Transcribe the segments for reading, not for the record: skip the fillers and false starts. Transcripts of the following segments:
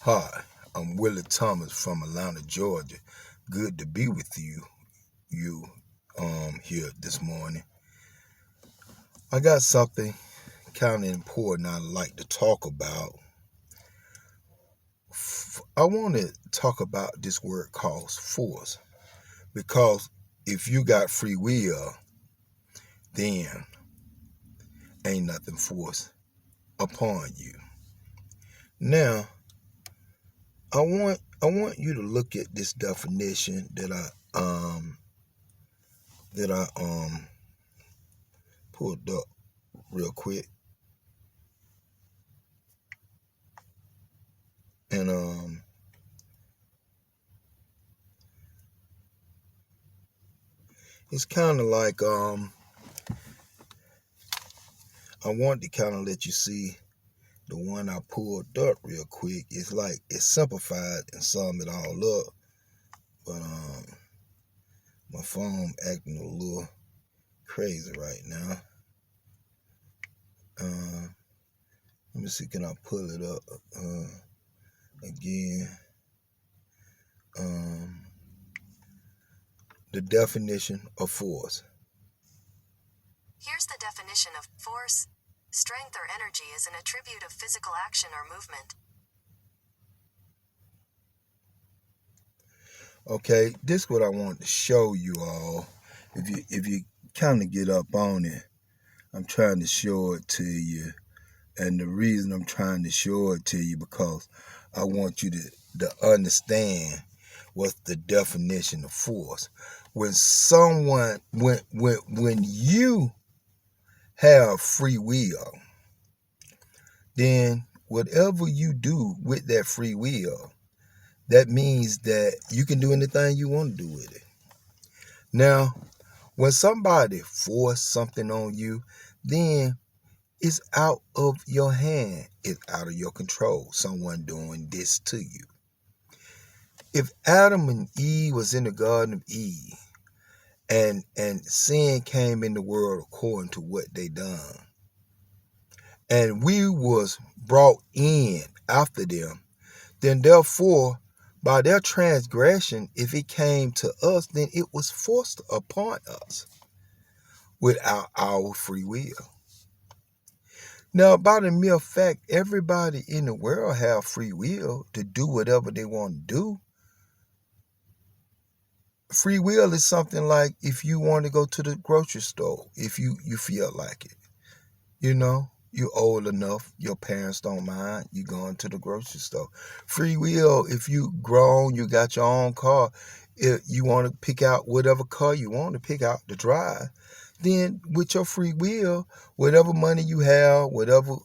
Hi, I'm Willie Thomas from Atlanta, Georgia. Good to be with you here this morning. I got something kind of important I'd like to talk about. I want to talk about this word called force because if you got free will, then ain't nothing forced upon you. Now, I want you to look at this definition that I pulled up real quick. And it's kind of like I want to kind of let you see the one I pulled up real quick. It's like it's simplified and sum it all up, but my phone acting a little crazy right now. Let me see, can I pull it up again? The definition of force. Here's the definition of force. Strength or energy is an attribute of physical action or movement. Okay, this is what I want to show you all. If you kind of get up on it, I'm trying to show it to you. And the reason I'm trying to show it to you because I want you to understand what's the definition of force. When you have free will, then whatever you do with that free will, that means that you can do anything you want to do with it. Now, when somebody force something on you, then it's out of your hand. It's out of your control. Someone doing this to you. If Adam and Eve was in the Garden of Eden and sin came in the world according to what they done, and we was brought in after them, then therefore by their transgression, if it came to us, then it was forced upon us without our free will. Now, by the mere fact, everybody in the world have free will to do whatever they want to do. Free will is something like if you want to go to the grocery store, if you feel like it. You're old enough, your parents don't mind you going to the grocery store. Free will, if you grown, you got your own car, if you want to pick out whatever car you want to pick out to drive, then with your free will, whatever money you have, whatever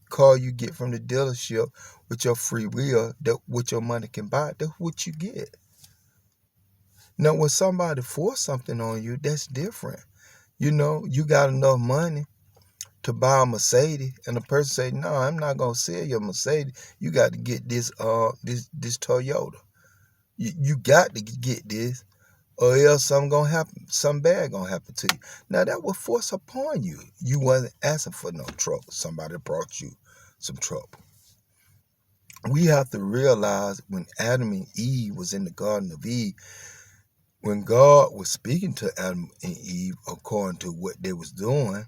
car you get from the dealership, with your free will, that what your money can buy, that's what you get. Now, when somebody force something on you, that's different. You got enough money to buy a Mercedes, and the person say, "No, I'm not gonna sell your Mercedes. You got to get this this Toyota. You got to get this, or else something bad gonna happen to you." Now that was forced upon you. You wasn't asking for no trouble. Somebody brought you some trouble. We have to realize when Adam and Eve was in the Garden of Eden, when God was speaking to Adam and Eve according to what they was doing,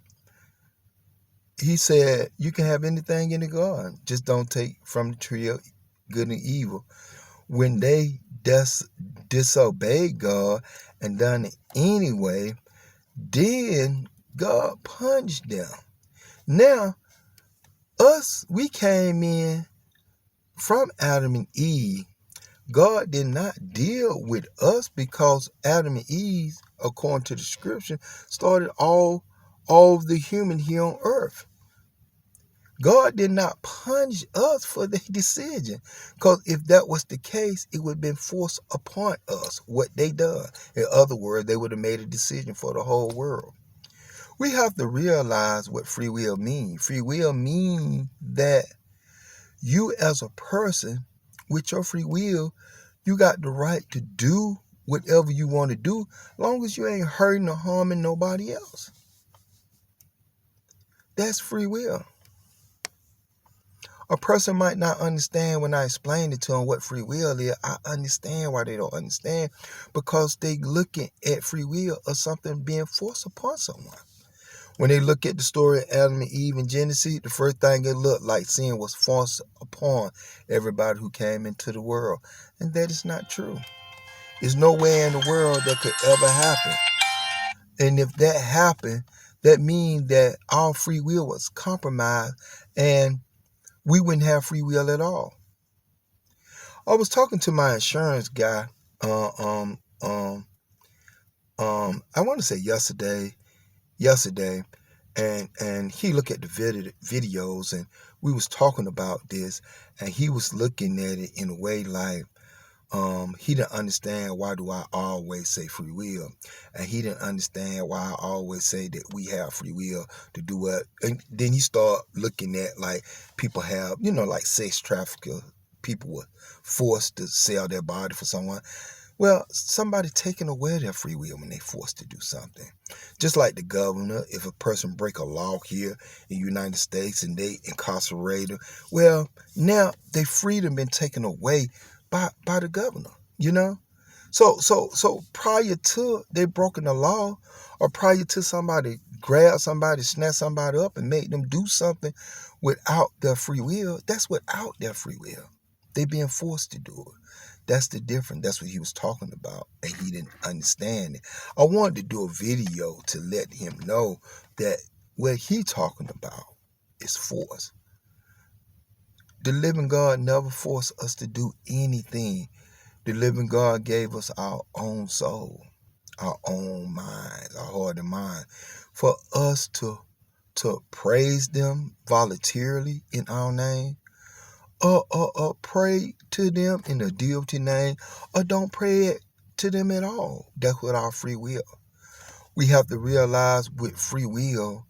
he said, you can have anything in the garden, just don't take from the tree of good and evil. When they disobeyed God and done it anyway, then God punished them. Now, we came in from Adam and Eve. God did not deal with us because Adam and Eve, according to the scripture, started all the human here on earth. God did not punish us for their decision, because if that was the case, it would have been forced upon us what they done. In other words, they would have made a decision for the whole world. We have to realize what free will means. Free will means that you as a person, with your free will, you got the right to do whatever you want to do, long as you ain't hurting or harming nobody else. That's free will. A person might not understand when I explain it to them what free will is. I understand why they don't understand, because they looking at free will as something being forced upon someone. When they look at the story of Adam and Eve in Genesis, the first thing it looked like sin was forced upon everybody who came into the world. And that is not true. There's no way in the world that could ever happen. And if that happened, that means that our free will was compromised and we wouldn't have free will at all. I was talking to my insurance guy, I want to say yesterday, and he looked at the videos, and we was talking about this, and he was looking at it in a way like, he didn't understand why do I always say free will, and he didn't understand why I always say that we have free will to do what. And then he started looking at like people have, like sex traffickers, people were forced to sell their body for someone. Well, somebody taking away their free will when they forced to do something. Just like the governor, if a person break a law here in the United States and they incarcerate them, well, now their freedom been taken away by the governor, So prior to they broken the law, or prior to somebody grab somebody, snatch somebody up and make them do something without their free will, that's without their free will. They being forced to do it. That's the difference. That's what he was talking about, and he didn't understand it. I wanted to do a video to let him know that what he talking about is force. The living God never forced us to do anything. The living God gave us our own soul, our own minds, our heart and mind, for us to praise them voluntarily in our name, or pray to them in the deity name, or don't pray it to them at all. That's with our free will. We have to realize with free will,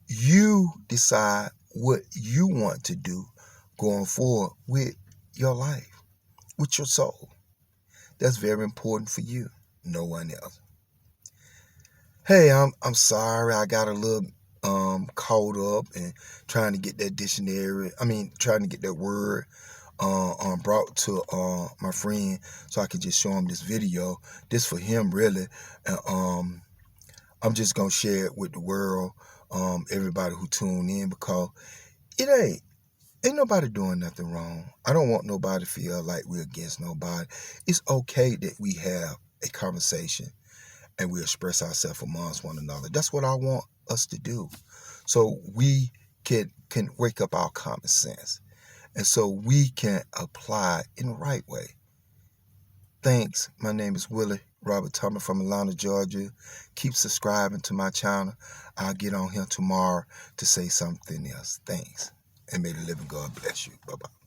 you decide what you want to do going forward with your life, with your soul. That's very important for you, no one else. Hey, I'm sorry I got a little caught up and trying to get that trying to get that word brought to my friend so I can just show him this video. This for him really, and I'm just gonna share it with the world, everybody who tune in, because it ain't nobody doing nothing wrong. I don't want nobody to feel like we're against nobody. It's okay that we have a conversation and we express ourselves amongst one another. That's what I want us to do, so we can wake up our common sense, and so we can apply in the right way. Thanks. My name is Willie Robert Thomas from Atlanta, Georgia. Keep subscribing to my channel. I'll get on here tomorrow to say something else. Thanks. And may the living God bless you. Bye-bye.